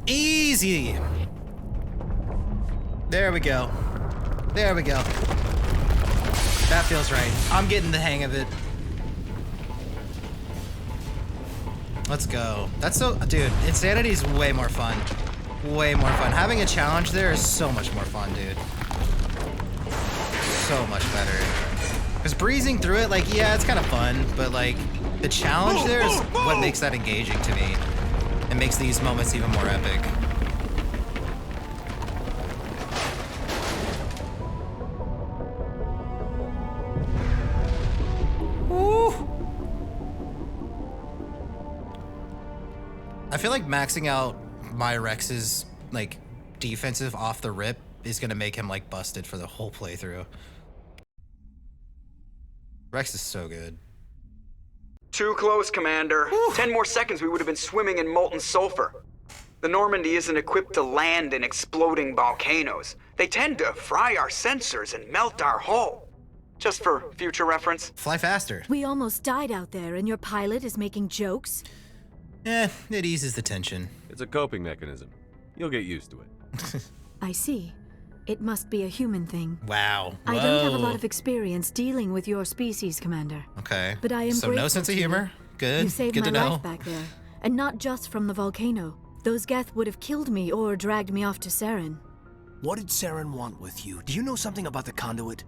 Easy. There we go. There we go. That feels right. I'm getting the hang of it. Let's go. That's so... Dude, Insanity is way more fun. Way more fun. Having a challenge there is so much more fun, dude. So much better. Because breezing through it, like, yeah, it's kind of fun, but, like, the challenge there is what makes that engaging to me. It makes these moments even more epic. I feel like maxing out my Rex's, like, defensive off the rip is gonna make him, like, busted for the whole playthrough. Rex is so good. Too close, Commander. Whew. 10 more seconds we would have been swimming in molten sulfur. The Normandy isn't equipped to land in exploding volcanoes. They tend to fry our sensors and melt our hull. Just for future reference. Fly faster. We almost died out there and your pilot is making jokes? Eh, it eases the tension. It's a coping mechanism. You'll get used to it. I see. It must be a human thing. Wow. Whoa. I don't have a lot of experience dealing with your species, Commander. Okay. But I am so no sense of humor? Good. You saved Good my to know. life back there. And not just from the volcano. Those Geth would have killed me or dragged me off to Saren. What did Saren want with you? Do you know something about the conduit?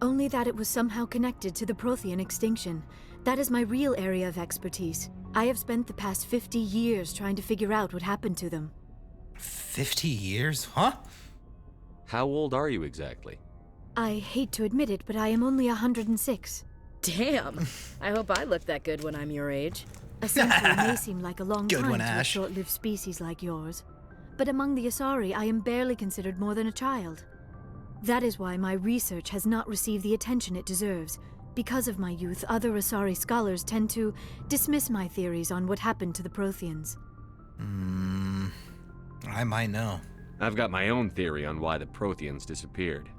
Only that it was somehow connected to the Prothean extinction. That is my real area of expertise. I have spent the past 50 years trying to figure out what happened to them. 50 years? Huh? How old are you exactly? I hate to admit it, but I am only 106. Damn. I hope I look that good when I'm your age. A century may seem like a long Good time one, to a Ash. short-lived species like yours. But among the Asari, I am barely considered more than a child. That is why my research has not received the attention it deserves. Because of my youth, other Asari scholars tend to dismiss my theories on what happened to the Protheans. I might know. I've got my own theory on why the Protheans disappeared.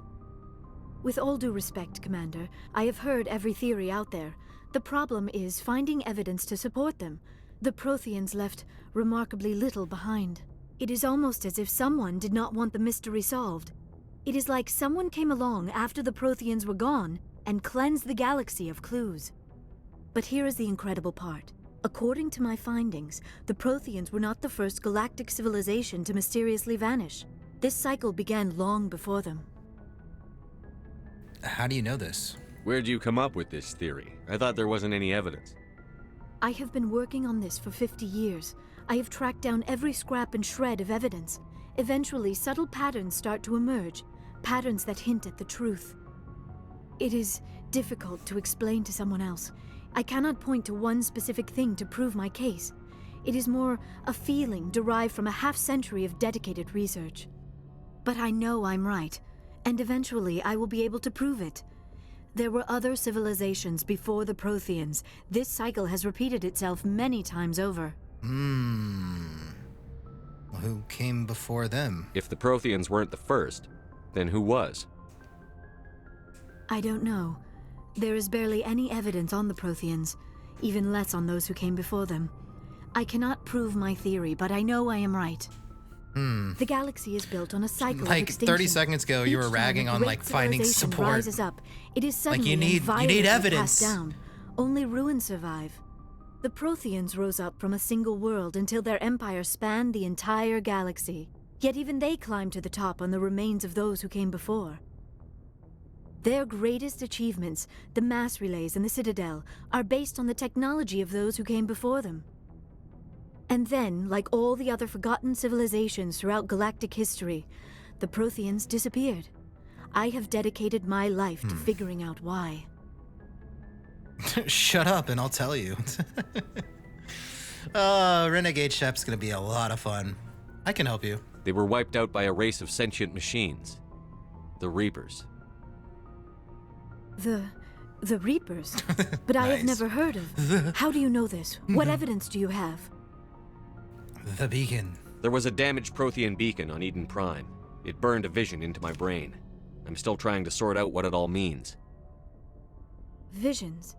With all due respect, Commander, I have heard every theory out there. The problem is finding evidence to support them. The Protheans left remarkably little behind. It is almost as if someone did not want the mystery solved. It is like someone came along after the Protheans were gone and cleansed the galaxy of clues. But here is the incredible part. According to my findings, the Protheans were not the first galactic civilization to mysteriously vanish. This cycle began long before them. How do you know this? Where'd you come up with this theory? I thought there wasn't any evidence. I have been working on this for 50 years. I have tracked down every scrap and shred of evidence. Eventually, subtle patterns start to emerge, patterns that hint at the truth. It is difficult to explain to someone else. I cannot point to one specific thing to prove my case. It is more a feeling derived from a half-century of dedicated research. But I know I'm right, and eventually I will be able to prove it. There were other civilizations before the Protheans. This cycle has repeated itself many times over. Who came before them? If the Protheans weren't the first, then who was? I don't know. There is barely any evidence on the Protheans, even less on those who came before them. I cannot prove my theory, but I know I am right. The galaxy is built on a cycle of Like extinction. 30 seconds ago, you Each were time ragging a on great like finding civilization support. rises up, it is suddenly you and need violently evidence. cast down. Only ruins survive. The Protheans rose up from a single world until their empire spanned the entire galaxy. Yet even they climbed to the top on the remains of those who came before. Their greatest achievements, the mass relays and the Citadel, are based on the technology of those who came before them. And then, like all the other forgotten civilizations throughout galactic history, the Protheans disappeared. I have dedicated my life to figuring out why. Shut up and I'll tell you. Renegade Shep's gonna be a lot of fun. I can help you. They were wiped out by a race of sentient machines. The Reapers. The Reapers? But I have Nice. never heard of. How do you know this? What evidence do you have? The beacon. There was a damaged Prothean beacon on Eden Prime. It burned a vision into my brain. I'm still trying to sort out what it all means. Visions.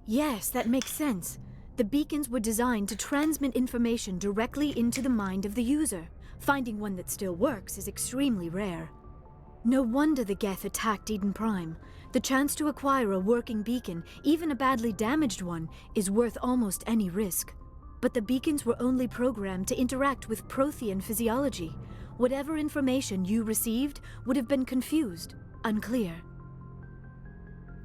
Yes, that makes sense. The beacons were designed to transmit information directly into the mind of the user. Finding one that still works is extremely rare. No wonder the Geth attacked Eden Prime. The chance to acquire a working beacon, even a badly damaged one, is worth almost any risk. But the beacons were only programmed to interact with Prothean physiology. Whatever information you received would have been confused, unclear.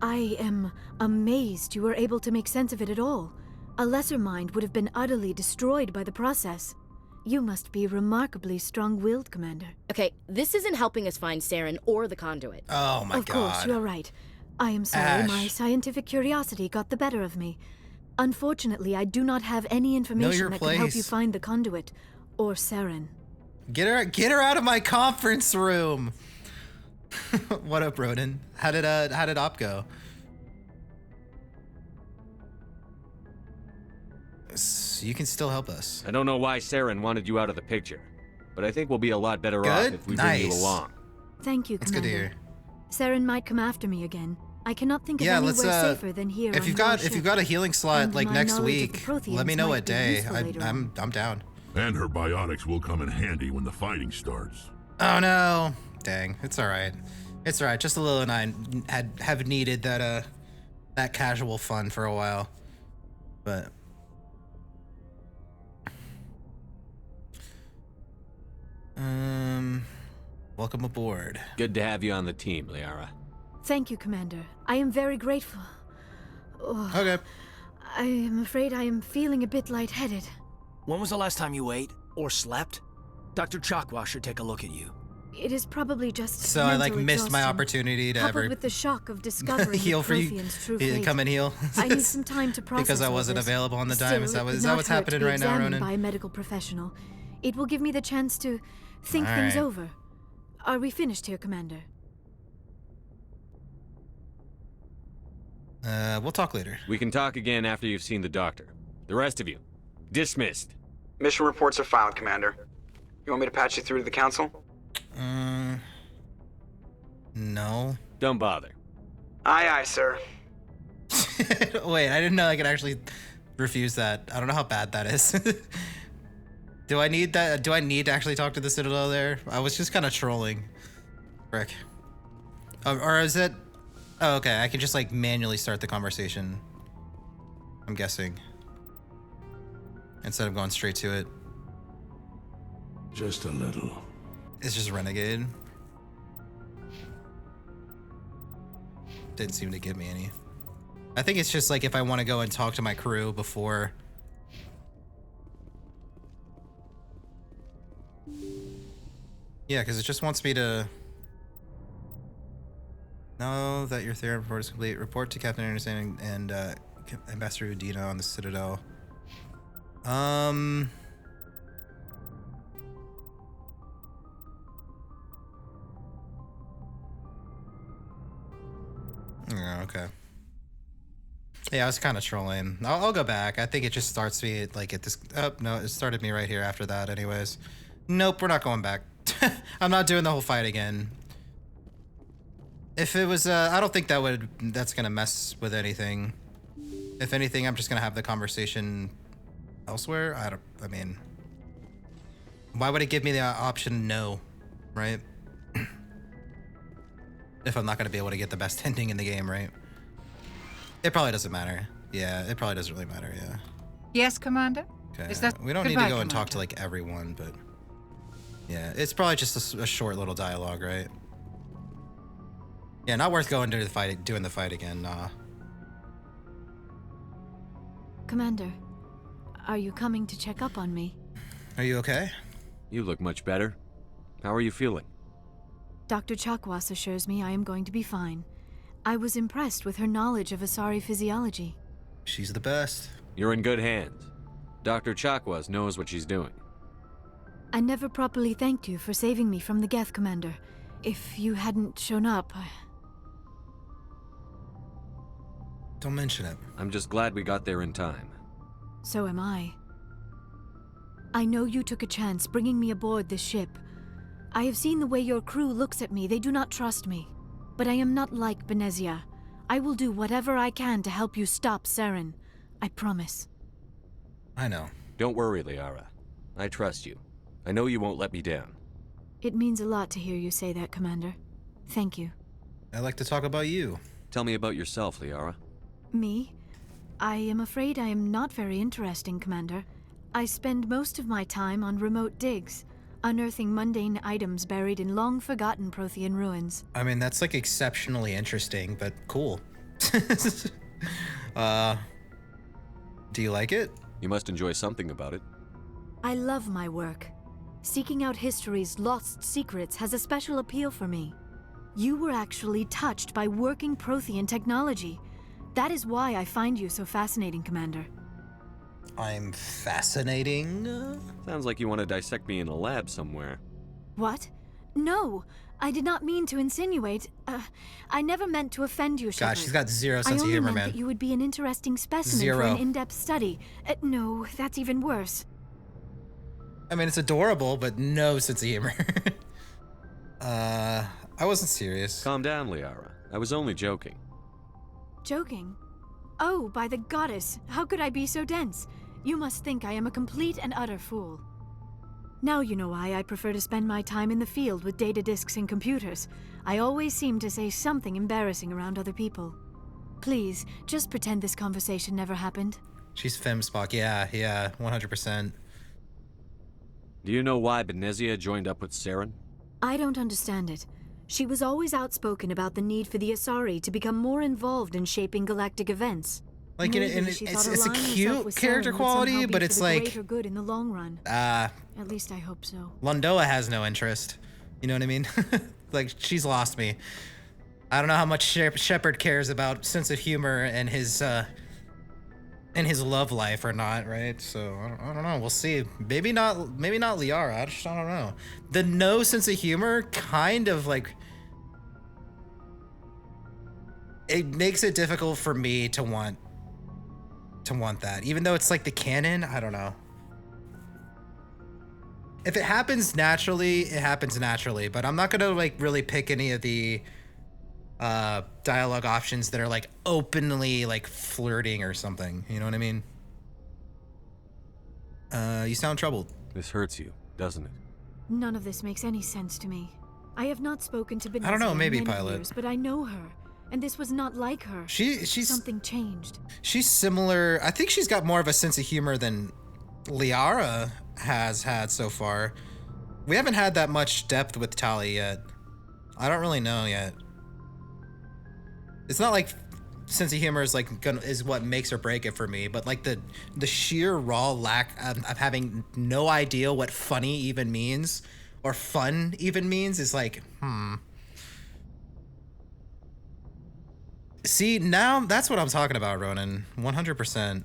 I am amazed you were able to make sense of it at all. A lesser mind would have been utterly destroyed by the process. You must be remarkably strong-willed, Commander. Okay, this isn't helping us find Saren or the conduit. Oh my Of god. course, you're right. I am sorry, Ash. my scientific curiosity got the better of me. Unfortunately, I do not have any information your that can help you place. find the conduit or Saren. Get her out of my conference room. What up, Roden? How did Op go? You can still help us. I don't know why Saren wanted you out of the picture, but I think we'll be a lot better off Good? if we bring you Nice. along. Thank you, That's good to Commander. hear. Saren might come after me again. I cannot think of Yeah, anywhere let's safer than here if on you've your got ship. a healing slot And like my next knowledge of the week, Protheans let me know might what be day. useful later on. I'm down. And her biotics will come in handy when the fighting starts. Oh no. Dang. It's alright. It's alright. Just a little and I have needed that casual fun for a while. But welcome aboard. Good to have you on the team, Liara. Thank you, Commander. I am very grateful. Oh, Okay. I am afraid I am feeling a bit lightheaded. When was the last time you ate or slept? Dr. Chakwa should take a look at you. It is probably just So I mental missed my exhaustion, opportunity to coupled ever with the shock of discovering heal the for you. Prothean's true Yeah, fate. come and heal. I need some time to process because I all wasn't this. available on the Still, time. Is it that would what's not hurt to happening be right now, examined Ronan? by a medical professional. It will give me the chance to think All things right. over. Are we finished here, Commander? We'll talk later. We can talk again after you've seen the doctor. The rest of you, dismissed. Mission reports are filed, Commander. You want me to patch you through to the Council? No. Don't bother. Aye, aye, sir. Wait, I didn't know I could actually refuse that. I don't know how bad that is. Do I need that? Do I need to actually talk to the Citadel there? I was just kind of trolling. Frick. Or is it? Oh, okay. I can just like manually start the conversation. I'm guessing. Instead of going straight to it. Just a little. It's just Renegade. Didn't seem to give me any. I think it's just like if I want to go and talk to my crew before. Yeah, because it just wants me to know that your theory report is complete. Report to Captain Anderson and Ambassador Udina on the Citadel. Yeah, okay. Yeah, I was kind of trolling. I'll go back. I think it just starts me at, like at this. Oh no, it started me right here after that. Anyways, nope, we're not going back. I'm not doing the whole fight again. If it was, I don't think that's gonna mess with anything. If anything, I'm just gonna have the conversation elsewhere. I mean, why would it give me the option no, right? If I'm not gonna be able to get the best ending in the game, right? It probably doesn't matter. Yeah, it probably doesn't really matter, yeah. Yes, Commander? Okay. Is that We don't need to goodbye, go and talk to Commander? like everyone, but yeah, it's probably just a short little dialogue, right? Yeah, not worth going to the fight, doing the fight again, nah. Commander, are you coming to check up on me? Are you okay? You look much better. How are you feeling? Dr. Chakwas assures me I am going to be fine. I was impressed with her knowledge of Asari physiology. She's the best. You're in good hands. Dr. Chakwas knows what she's doing. I never properly thanked you for saving me from the Geth, Commander. If you hadn't shown up, Don't mention it. I'm just glad we got there in time. so am I. I know you took a chance bringing me aboard this ship. I have seen the way your crew looks at me. They do not trust me. But I am not like Benezia. I will do whatever I can to help you stop Saren. I promise. I know. Don't worry, Liara. I trust you. I know you won't let me down. It means a lot to hear you say that, Commander. Thank you. I'd like to talk about you. Tell me about yourself, Liara. Me? I am afraid I am not very interesting, Commander. I spend most of my time on remote digs, unearthing mundane items buried in long-forgotten Prothean ruins. I mean, that's like exceptionally interesting, but cool. Do you like it? You must enjoy something about it. I love my work. Seeking out history's lost secrets has a special appeal for me. You were actually touched by working Prothean technology. That is why I find you so fascinating, Commander. I'm fascinating. Sounds like you want to dissect me in a lab somewhere. What? No, I did not mean to insinuate. I never meant to offend you, Shepard. Gosh, she's got zero I sense of only humor, meant man. that you would be an interesting specimen for Zero. an in-depth study. No, that's even worse. I mean, it's adorable, but no sense of humor. I wasn't serious. Calm down, Liara. I was only joking. Joking? Oh, by the goddess, how could I be so dense? You must think I am a complete and utter fool. Now you know why I prefer to spend my time in the field with data disks and computers. I always seem to say something embarrassing around other people. Please, just pretend this conversation never happened. She's FemSpock, yeah, 100%. Do you know why Benezia joined up with Saren? I don't understand it. She was always outspoken about the need for the Asari to become more involved in shaping galactic events. Like, Maybe it's she a thought aligning herself cute with character Saren would quality, somehow be but for it's the like, greater good in the long run. At least I hope so. Londoa has no interest. You know what I mean? Like, she's lost me. I don't know how much Shepard cares about sense of humor and his love life or not, right? So I don't know. We'll see. Maybe not Liara. I don't know. The no sense of humor kind of like it makes it difficult for me to want that, even though it's like the canon. I don't know. If it happens naturally, it happens naturally, but I'm not gonna like really pick any of the dialogue options that are like openly like flirting or something. You know what I mean? You sound troubled. This hurts you, doesn't it? None of this makes any sense to me. I have not spoken to Benezia I don't know, maybe, in many Pilot. years, but I know her, and this was not like her. She's Something changed. She's similar. I think she's got more of a sense of humor than Liara has had so far. We haven't had that much depth with Tali yet. I don't really know yet. It's not like sense of humor is like is what makes or break it for me, but like the sheer raw lack of having no idea what funny even means or fun even means is like, See, now that's what I'm talking about, Ronan. 100%.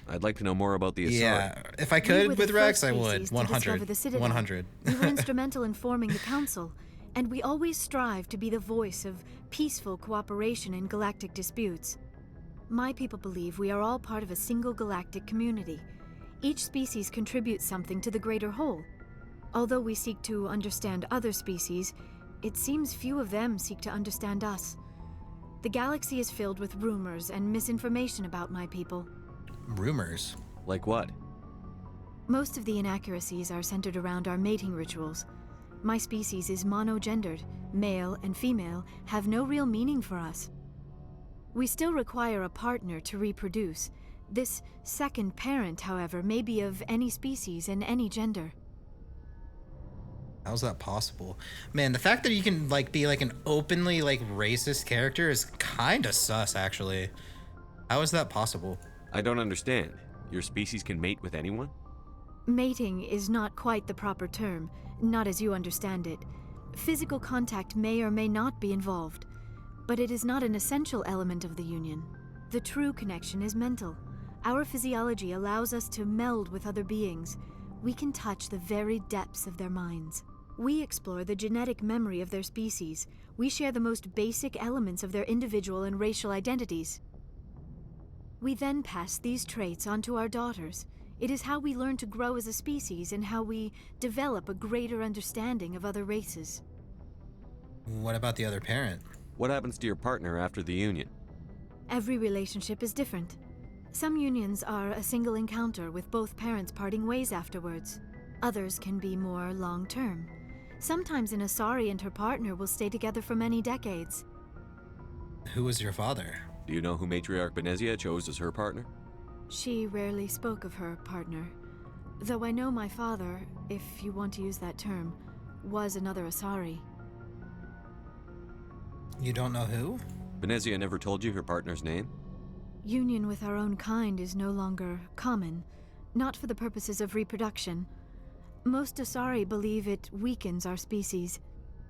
I'd like to know more about the Asari. Yeah, if I We could were with the Rex, first I would. species to discover the 100. Citadel. 100. We were instrumental in forming the Council, and we always strive to be the voice of peaceful cooperation in galactic disputes. My people believe we are all part of a single galactic community. Each species contributes something to the greater whole. Although we seek to understand other species, it seems few of them seek to understand us. The galaxy is filled with rumors and misinformation about my people. Rumors. Like what? Most of the inaccuracies are centered around our mating rituals. My species is monogendered. Male and female have no real meaning for us. We still require a partner to reproduce. This second parent, however, may be of any species and any gender. How's that possible? Man, the fact that you can like be like an openly like racist character is kind of sus, actually. How is that possible? I don't understand. Your species can mate with anyone? Mating is not quite the proper term, not as you understand it. Physical contact may or may not be involved, but it is not an essential element of the union. The true connection is mental. Our physiology allows us to meld with other beings. We can touch the very depths of their minds. We explore the genetic memory of their species. We share the most basic elements of their individual and racial identities. We then pass these traits on to our daughters. It is how we learn to grow as a species and how we develop a greater understanding of other races. What about the other parent? What happens to your partner after the union? Every relationship is different. Some unions are a single encounter with both parents parting ways afterwards. Others can be more long-term. Sometimes an Asari and her partner will stay together for many decades. Who was your father? Do you know who Matriarch Benezia chose as her partner? She rarely spoke of her partner. Though I know my father, if you want to use that term, was another Asari. You don't know who? Benezia never told you her partner's name? Union with our own kind is no longer common, not for the purposes of reproduction. Most Asari believe it weakens our species.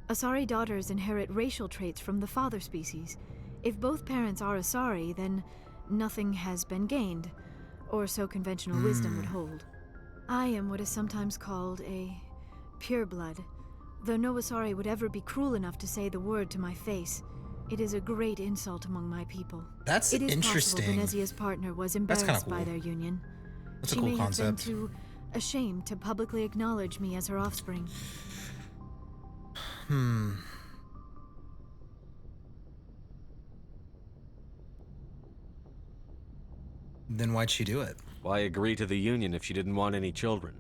Asari daughters inherit racial traits from the father species. If both parents are Asari, then nothing has been gained, or so conventional wisdom would hold. I am what is sometimes called a pureblood, though no Asari would ever be cruel enough to say the word to my face. It is a great insult among my people. That's interesting. It is possible Benezia's partner was That's kinda embarrassed by cool. their union. That's a She cool may concept. have been too ashamed to publicly acknowledge me as her offspring. Then why'd she do it? Why agree to the union if she didn't want any children?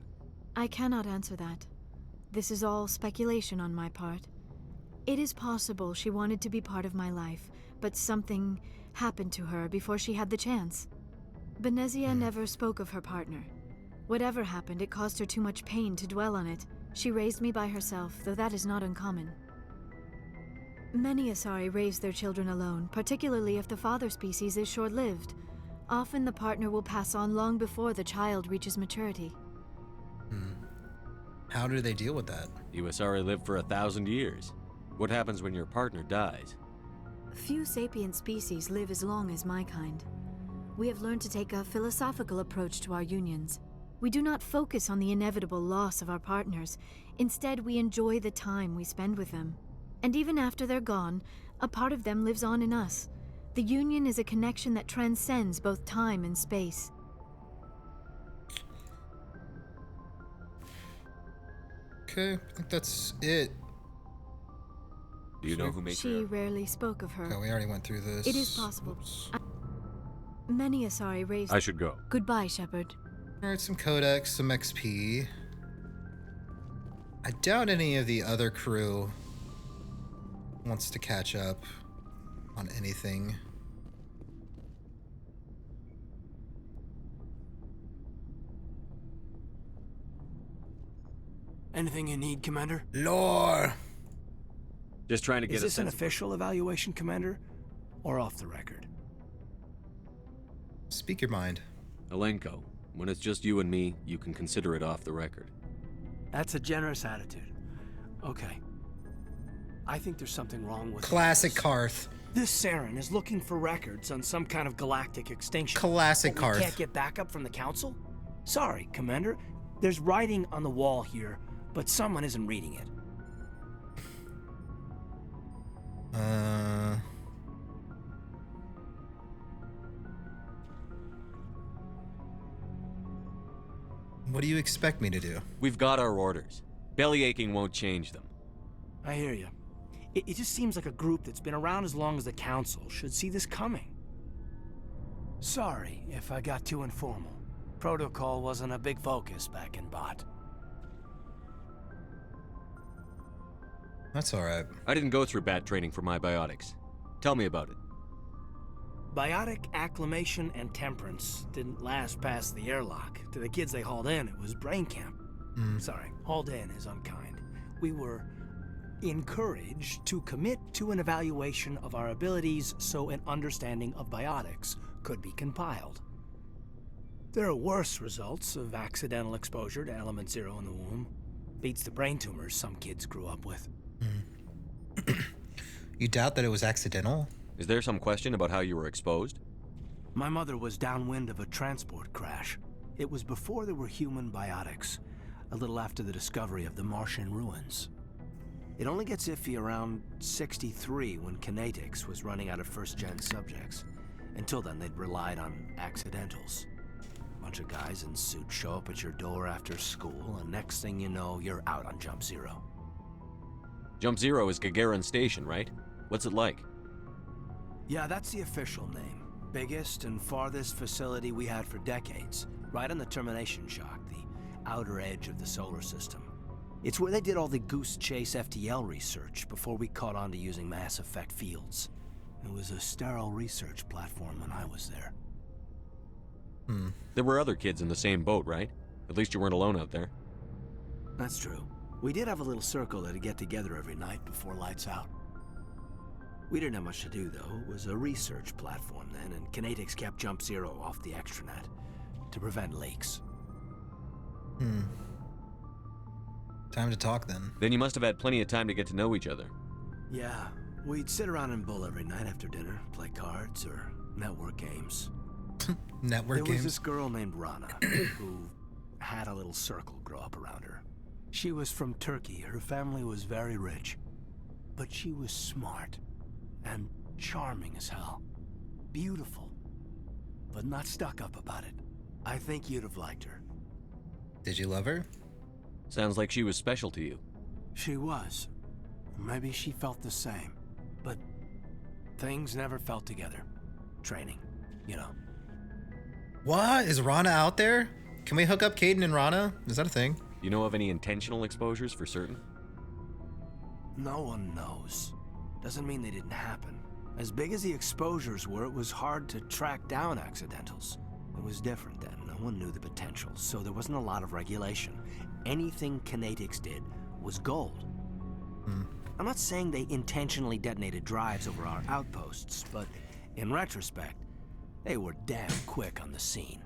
I cannot answer that. This is all speculation on my part. It is possible she wanted to be part of my life, but something happened to her before she had the chance. Benezia never spoke of her partner. Whatever happened, it caused her too much pain to dwell on it. She raised me by herself, though that is not uncommon. Many Asari raise their children alone, particularly if the father species is short-lived. Often the partner will pass on long before the child reaches maturity. How do they deal with that? You Asari live for 1,000 years. What happens when your partner dies? Few sapient species live as long as my kind. We have learned to take a philosophical approach to our unions. We do not focus on the inevitable loss of our partners. Instead, we enjoy the time we spend with them. And even after they're gone, a part of them lives on in us. The union is a connection that transcends both time and space. Okay, I think that's it. Do you know who Matriarch? She rarely spoke of her. Okay, we already went through this. It is possible. Oops. Many Asari raised... I should go. Goodbye, Shepard. Alright, some codex, some XP. I doubt any of the other crew wants to catch up on anything. Anything you need, Commander? Lore! Just trying to get Is a this an sense of- official evaluation, Commander? Or off the record? Speak your mind. Alenko, when it's just you and me, you can consider it off the record. That's a generous attitude. Okay. I think there's something wrong with Classic this. Karth. This Saren is looking for records on some kind of galactic extinction. Classic But we Karth. can't get backup from the Council? Sorry, Commander. There's writing on the wall here, but someone isn't reading it. What do you expect me to do? We've got our orders. Belly aching won't change them. I hear you. It just seems like a group that's been around as long as the Council should see this coming. Sorry if I got too informal. Protocol wasn't a big focus back in Bot. That's alright. I didn't go through bad training for my biotics. Tell me about it. Biotic acclimation and temperance didn't last past the airlock. To the kids they hauled in, it was brain camp. Sorry, hauled in is unkind. We were encouraged to commit to an evaluation of our abilities so an understanding of biotics could be compiled. There are worse results of accidental exposure to element 0 in the womb. Beats the brain tumors some kids grew up with. You doubt that it was accidental? Is there some question about how you were exposed? My mother was downwind of a transport crash. It was before there were human biotics, a little after the discovery of the Martian ruins. It only gets iffy around 63 when Kinetics was running out of first-gen subjects. Until then, they'd relied on accidentals. Bunch of guys in suits show up at your door after school, and next thing you know, you're out on Jump Zero. Jump Zero is Gagarin Station, right? What's it like? Yeah, that's the official name. Biggest and farthest facility we had for decades, right on the termination shock, the outer edge of the solar system. It's where they did all the Goose Chase FTL research before we caught on to using mass effect fields. It was a sterile research platform when I was there. There were other kids in the same boat, right? At least you weren't alone out there. That's true. We did have a little circle that'd get together every night before lights out. We didn't have much to do, though. It was a research platform then, and Kinetics kept Jump Zero off the extranet to prevent leaks. Time to talk then. Then you must have had plenty of time to get to know each other. Yeah, we'd sit around and bull every night after dinner, play cards or network games. Network There games. was this girl named Rana who had a little circle grow up around her. She was from Turkey. Her family was very rich. But she was smart and charming as hell. Beautiful, but not stuck up about it. I think you'd have liked her. Did you love her? Sounds like she was special to you. She was. Maybe she felt the same. But things never felt together. Training, you know. What? Is Rana out there? Can we hook up Caden and Rana? Is that a thing? You know of any intentional exposures for certain? No one knows. Doesn't mean they didn't happen. As big as the exposures were, it was hard to track down accidentals. It was different then. No one knew the potential, so there wasn't a lot of regulation. Anything Kinetics did was gold. I'm not saying they intentionally detonated drives over our outposts, but in retrospect, they were damn quick on the scene.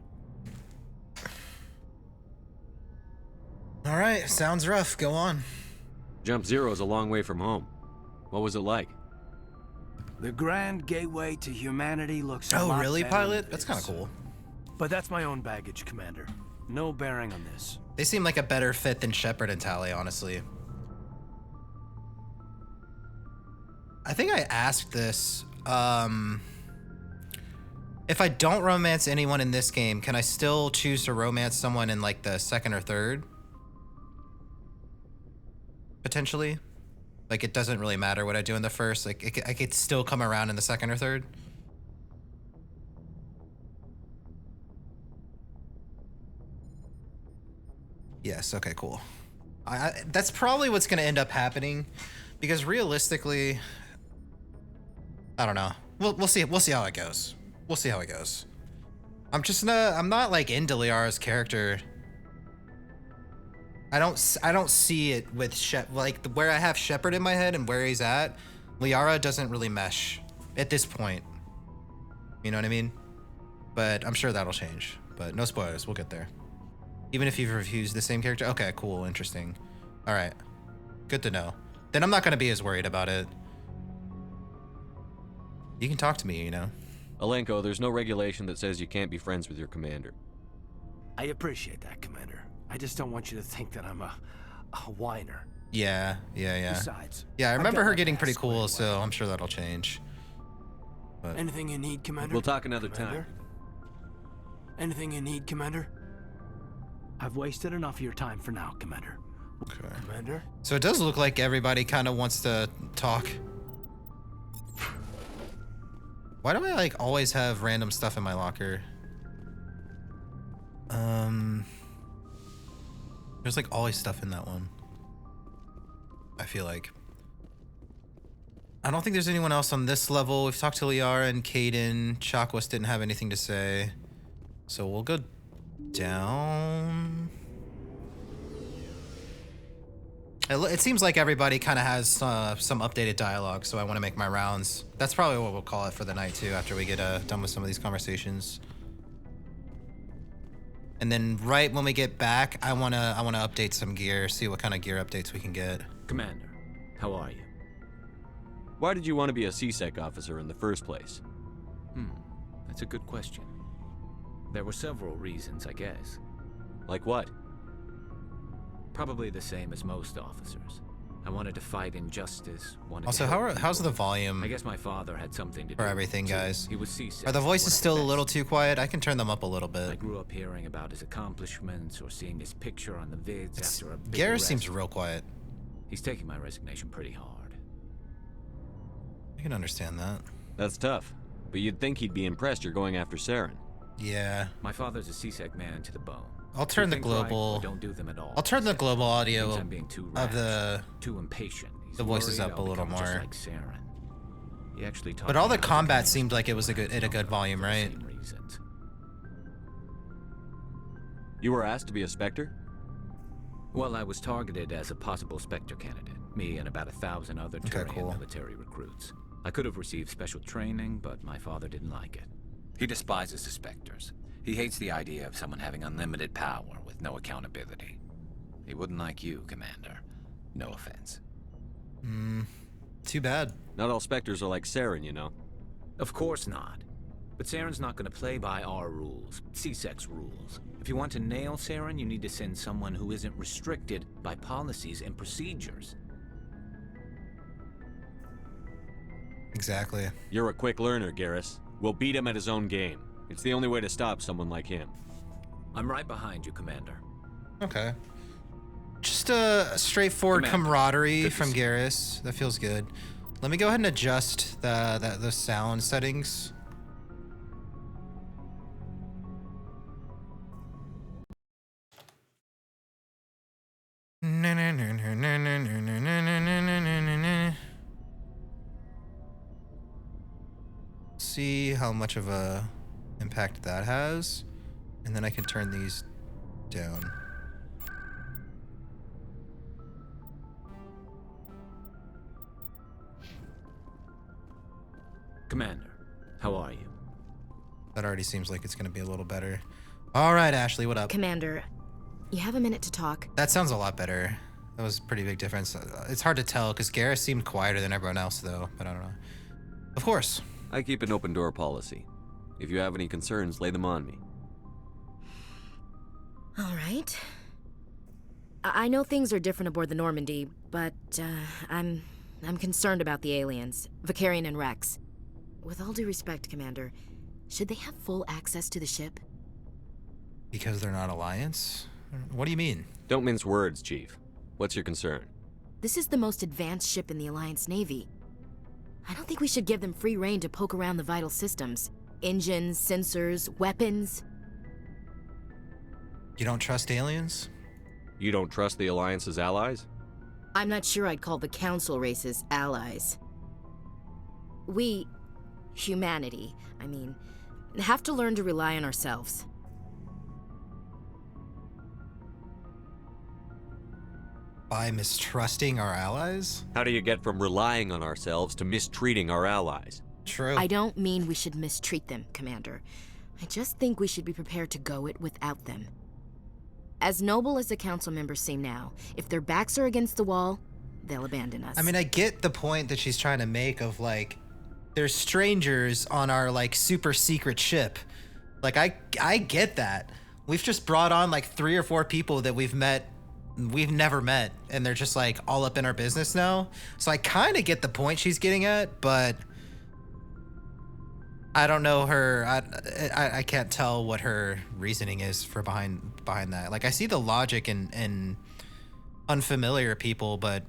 All right, sounds rough. Go on. Jump Zero is a long way from home. What was it like? The grand gateway to humanity looks a Oh, lot really, better pilot? than That's this. kind of cool. But that's my own baggage, Commander. No bearing on this. They seem like a better fit than Shepard and Tally, honestly. I think I asked this. If I don't romance anyone in this game, can I still choose to romance someone in like the second or third? Potentially? Like it doesn't really matter what I do in the first. Like I could still come around in the second or third. Yes, okay, cool. That's probably what's going to end up happening because realistically, I don't know. We'll see. We'll see how it goes. We'll see how it goes. I'm not like into Liara's character. I don't see it with like where I have Shepard in my head and where he's at. Liara doesn't really mesh at this point. You know what I mean? But I'm sure that'll change. But no spoilers. We'll get there. Even if you've refused the same character? Okay, cool, interesting. All right, good to know. Then I'm not gonna be as worried about it. You can talk to me, you know? Alenko, there's no regulation that says you can't be friends with your commander. I appreciate that, Commander. I just don't want you to think that I'm a whiner. Yeah. Besides, Yeah, I I've remember got her my getting past pretty cool, squared away. so I'm sure that'll change. But Anything you need, Commander? We'll talk another Commander? Anything you need, Commander? I've wasted enough of your time for now, Commander. okay. Commander? So it does look like everybody kind of wants to talk. Why do I like always have random stuff in my locker? There's like always stuff in that one. I feel like. I don't think there's anyone else on this level. We've talked to Liara and Caden. Chakwas didn't have anything to say. So we'll go down. It seems like everybody kind of has some updated dialogue, so I want to make my rounds. That's probably what we'll call it for the night too, after we get done with some of these conversations. And then right when we get back, I wanna update some gear, see what kind of gear updates we can get. Commander, how are you? Why did you want to be a CSEC officer in the first place? That's a good question. There were several reasons, I guess. Like what? Probably the same as most officers. I wanted to fight injustice. Also, how's the volume I guess my father had something to do for everything, too. guys? He was seasick. Are the voices one of still the a little best. too quiet? I can turn them up a little I bit. grew up hearing about his accomplishments or seeing his picture on the vids after a big Garrus arrest. seems real quiet. He's taking my resignation pretty hard. I can understand that. That's tough. But you'd think he'd be impressed you're going after Saren. Yeah. My father's a CSEC man to the bone. I'll turn the Do things right global. or don't do them at all. I'll turn the global audio Thinks I'm being too of rash, too impatient. He's the voices worried up I'll a little become just more. like Saren. He actually taught But all me the how to combat become seemed like it was at a good volume, for the right? same reasons. You were asked to be a Spectre? Well, I was targeted as a possible Spectre candidate. Me and about 1,000 other Turian cool. military recruits. I could have received special training, but my father didn't like it. He despises the Spectres. He hates the idea of someone having unlimited power with no accountability. He wouldn't like you, Commander. No offense. Too bad. Not all Spectres are like Saren, you know. Of course not. But Saren's not going to play by our rules, CSEC's rules. If you want to nail Saren, you need to send someone who isn't restricted by policies and procedures. Exactly. You're a quick learner, Garrus. We'll beat him at his own game. It's the only way to stop someone like him. I'm right behind you, Commander. Okay. Just a straightforward Commander, camaraderie good to from see you. Garrus. That feels good. Let me go ahead and adjust the sound settings. See how much of a impact that has, and then I can turn these down. Commander, how are you? That already seems like it's going to be a little better. All right, Ashley, what up? Commander, you have a minute to talk? That sounds a lot better. That was a pretty big difference. It's hard to tell because Garrus seemed quieter than everyone else, though. But I don't know. Of course. I keep an open door policy. If you have any concerns, lay them on me. All right. I know things are different aboard the Normandy, but I'm concerned about the aliens, Vicarian and Rex. With all due respect, Commander, should they have full access to the ship? Because they're not Alliance? What do you mean? Don't mince words, Chief. What's your concern? This is the most advanced ship in the Alliance Navy. I don't think we should give them free rein to poke around the vital systems. Engines, sensors, weapons. You don't trust aliens? You don't trust the Alliance's allies? I'm not sure I'd call the Council races allies. We, humanity, I mean, have to learn to rely on ourselves. By mistrusting our allies? How do you get from relying on ourselves to mistreating our allies? True. I don't mean we should mistreat them, Commander. I just think we should be prepared to go it without them. As noble as the Council members seem now, if their backs are against the wall, they'll abandon us. I mean, I get the point that she's trying to make of, like, there's strangers on our, like, super secret ship. Like, I get that. We've just brought on, like, 3 or 4 people that we've never met, and they're just, like, all up in our business now. So I kind of get the point she's getting at, but I don't know her. I can't tell what her reasoning is for behind that. Like, I see the logic in unfamiliar people, but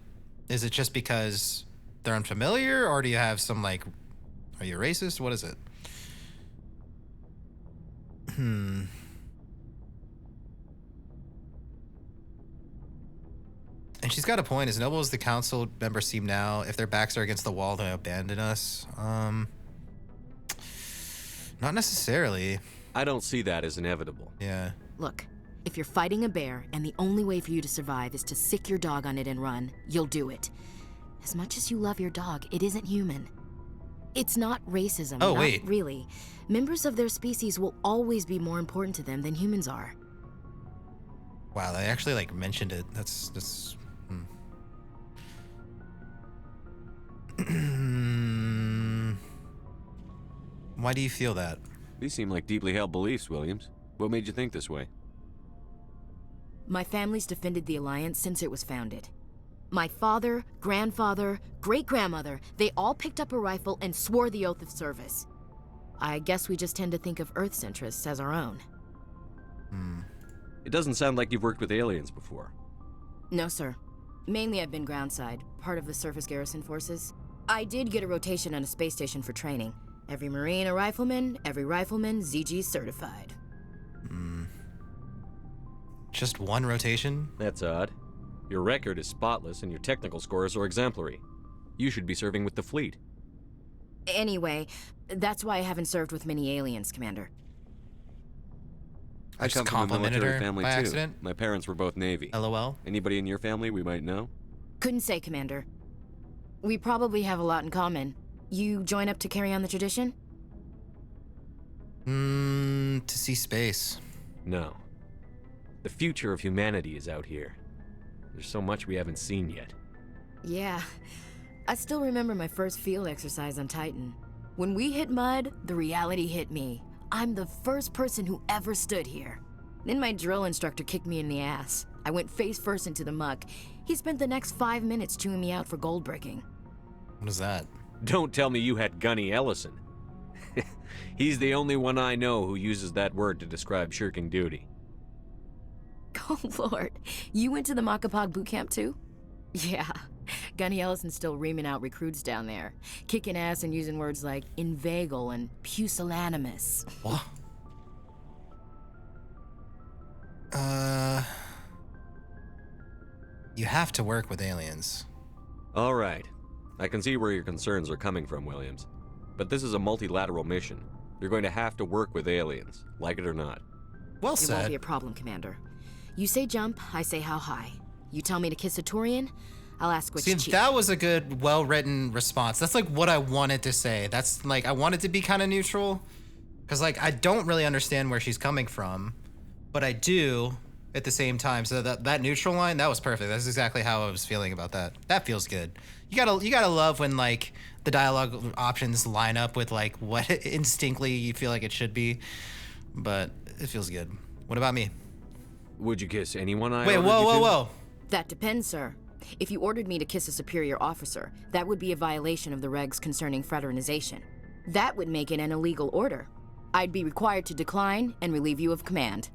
is it just because they're unfamiliar, or do you have some, like, are you racist? What is it? And she's got a point. As noble as the council members seem now, if their backs are against the wall, they abandon us. Not necessarily. I don't see that as inevitable. Yeah. Look, if you're fighting a bear and the only way for you to survive is to sick your dog on it and run, you'll do it. As much as you love your dog, it isn't human. It's not racism. Oh, not wait. Really. Members of their species will always be more important to them than humans are. Wow, they actually, like, mentioned it. That's Why do you feel that? These seem like deeply held beliefs, Williams. What made you think this way? My family's defended the Alliance since it was founded. My father, grandfather, great-grandmother, they all picked up a rifle and swore the oath of service. I guess we just tend to think of Earth's interests as our own. It doesn't sound like you've worked with aliens before. No, sir. Mainly I've been groundside, part of the surface garrison forces. I did get a rotation on a space station for training. Every Marine a rifleman, every rifleman ZG certified. Just one rotation? That's odd. Your record is spotless and your technical scores are exemplary. You should be serving with the fleet. Anyway, that's why I haven't served with many aliens, Commander. I just come from a complimented military her family by too. accident? My parents were both Navy. LOL. Anybody in your family we might know? Couldn't say, Commander. We probably have a lot in common. You join up to carry on the tradition? To see space. No. The future of humanity is out here. There's so much we haven't seen yet. Yeah. I still remember my first field exercise on Titan. When we hit mud, the reality hit me. I'm the first person who ever stood here. Then my drill instructor kicked me in the ass. I went face first into the muck. He spent the next 5 minutes chewing me out for gold bricking. What is that? Don't tell me you had Gunny Ellison. He's the only one I know who uses that word to describe shirking duty. Oh, Lord. You went to the Makapog boot camp, too? Yeah. Gunny Ellison's still reaming out recruits down there. Kicking ass and using words like inveigle and pusillanimous. What? You have to work with aliens. All right. I can see where your concerns are coming from, Williams. But this is a multilateral mission. You're going to have to work with aliens, like it or not. Well It won't said. be a problem, Commander. You say jump, I say how high. You tell me to kiss a Turian, I'll ask which See, cheek. that was a good, well-written response. That's like what I wanted to say. That's like, I wanted to be kind of neutral. Because like, I don't really understand where she's coming from. But I do at the same time. So that neutral line, that was perfect. That's exactly how I was feeling about that. That feels good. You gotta love when like the dialogue options line up with like what instinctively you feel like it should be. But it feels good. What about me? Would you kiss anyone I Wait, ordered you to? whoa. That depends, sir. If you ordered me to kiss a superior officer, that would be a violation of the regs concerning fraternization. That would make it an illegal order. I'd be required to decline and relieve you of command.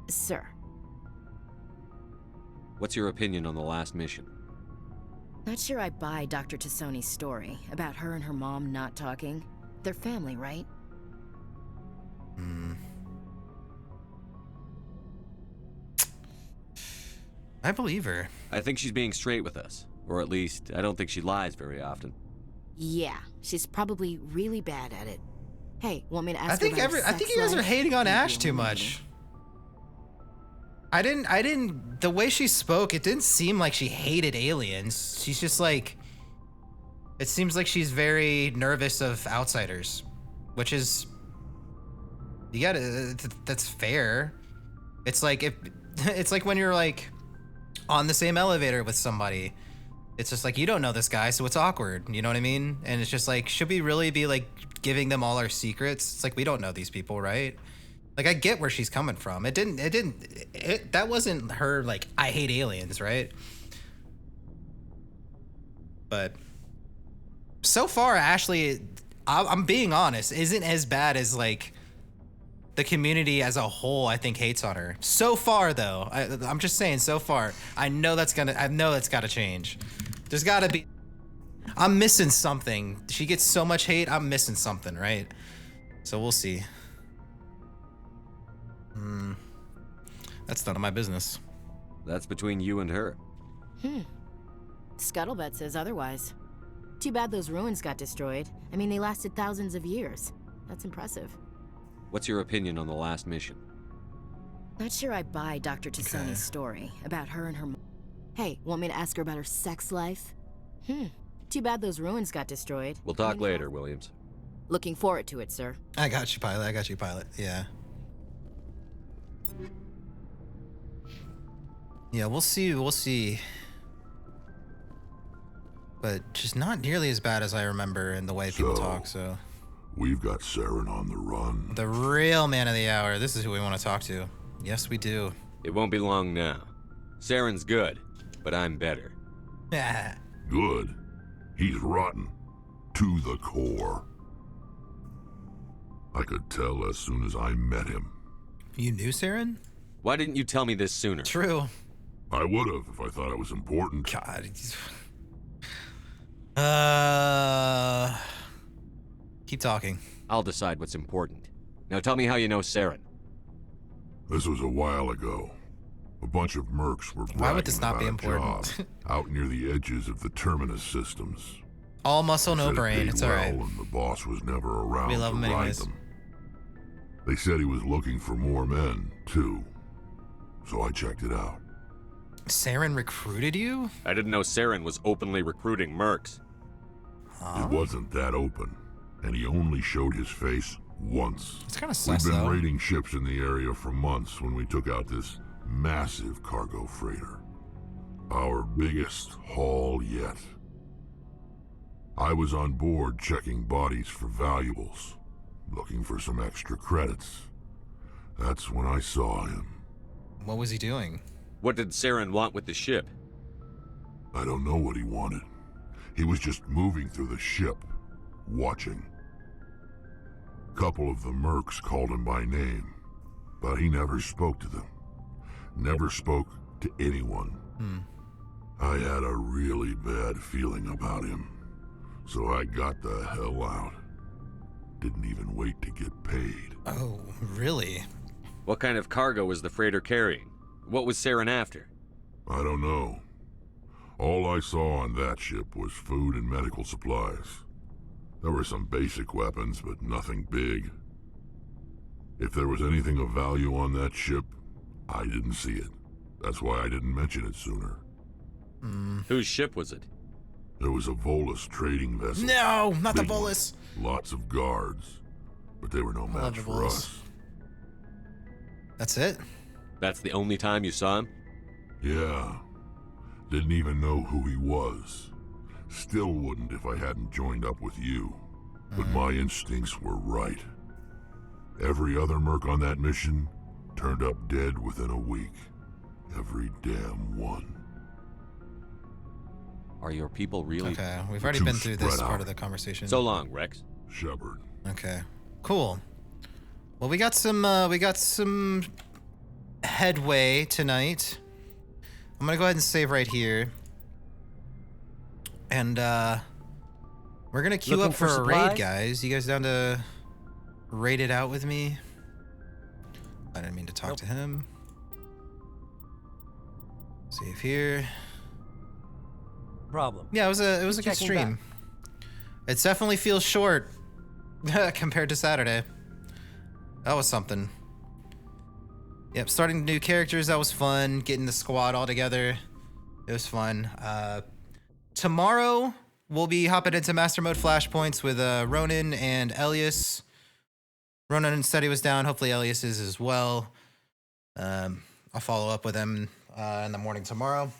Sir. What's your opinion on the last mission? Not sure I buy Dr. Tassoni's story about her and her mom not talking. They're family, right? I believe her. I think she's being straight with us. Or at least, I don't think she lies very often. Yeah, she's probably really bad at it. Hey, want me to ask I think her about her I think sex you guys are life? hating on Maybe Ash a too little much. I didn't the way she spoke, it didn't seem like she hated aliens. She's just like, it seems like she's very nervous of outsiders, which is, that's fair. It's like it's like when you're like on the same elevator with somebody. It's just like, you don't know this guy, so it's awkward. You know what I mean? And it's just like, should we really be like giving them all our secrets? It's like, we don't know these people, right? Like, I get where she's coming from. That wasn't her like, I hate aliens, right? But so far, Ashley, I'm being honest, isn't as bad as like the community as a whole, I think, hates on her. So far, though, I'm just saying, so far, I know that's gotta change. There's gotta be, I'm missing something. She gets so much hate, I'm missing something, right? So we'll see. That's none of my business. That's between you and her. Scuttlebutt says otherwise. Too bad those ruins got destroyed. I mean, they lasted thousands of years. That's impressive. What's your opinion on the last mission? Not sure I buy Dr. Tassoni's story about her and her Hey, want me to ask her about her sex life? Too bad those ruins got destroyed. We'll talk later, Williams. Looking forward to it, sir. I got you, pilot. Yeah. Yeah, we'll see. But just not nearly as bad as I remember in the way people talk, so. We've got Saren on the run. The real man of the hour. This is who we want to talk to. Yes, we do. It won't be long now. Saren's good, but I'm better. Good. He's rotten. To the core. I could tell as soon as I met him. You knew Saren? Why didn't you tell me this sooner? True. I would have if I thought it was important. God. Keep talking. I'll decide what's important. Now tell me how you know Saren. This was a while ago. A bunch of mercs were Why would bragging this not be about a important? job out near the edges of the terminus systems. All muscle, no Said it brain. paid It's well, alright. and the boss was never around We love to him ride anyways. them. They said he was looking for more men, too. So I checked it out. Saren recruited you? I didn't know Saren was openly recruiting mercs. It wasn't that open, and he only showed his face once. It's kind of We'd sus, been though. raiding ships in the area for months when we took out this massive cargo freighter. Our biggest haul yet. I was on board checking bodies for valuables, looking for some extra credits. That's when I saw him. What was he doing? What did Saren want with the ship? I don't know what he wanted. He was just moving through the ship, watching. Couple of the mercs called him by name, but he never spoke to them. Never spoke to anyone. I had a really bad feeling about him, so I got the hell out. Didn't even wait to get paid. Oh, really? What kind of cargo was the freighter carrying? What was Saren after? I don't know. All I saw on that ship was food and medical supplies. There were some basic weapons, but nothing big. If there was anything of value on that ship, I didn't see it. That's why I didn't mention it sooner. Whose ship was it? There was a Volus trading vessel. No, not the Big one. bolus. Lots of guards, but they were no match the for Volus. us. That's it? That's the only time you saw him? Yeah. Didn't even know who he was. Still wouldn't if I hadn't joined up with you. But my instincts were right. Every other merc on that mission turned up dead within a week. Every damn one. Are your people really... Okay, we've already too been through this spread part out. of the conversation. So long, Rex. Shepard. Okay, cool. Well, we got some headway tonight. I'm gonna go ahead and save right here, and we're gonna queue Looking up for for a raid, supplies? guys. You guys down to raid it out with me? I didn't mean to talk to him. Save here. Problem. Yeah, it was a good Checking stream. It definitely feels short compared to Saturday. That was something. Yep, starting new characters, that was fun. Getting the squad all together, it was fun. Tomorrow, we'll be hopping into Master Mode Flashpoints with Ronan and Elias. Ronan said he was down. Hopefully Elias is as well. I'll follow up with him in the morning tomorrow.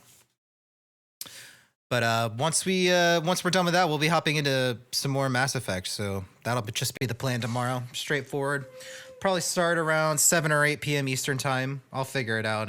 But once we're done with that, we'll be hopping into some more Mass Effect. So that'll just be the plan tomorrow. Straightforward. Probably start around 7 or 8 p.m. Eastern time. I'll figure it out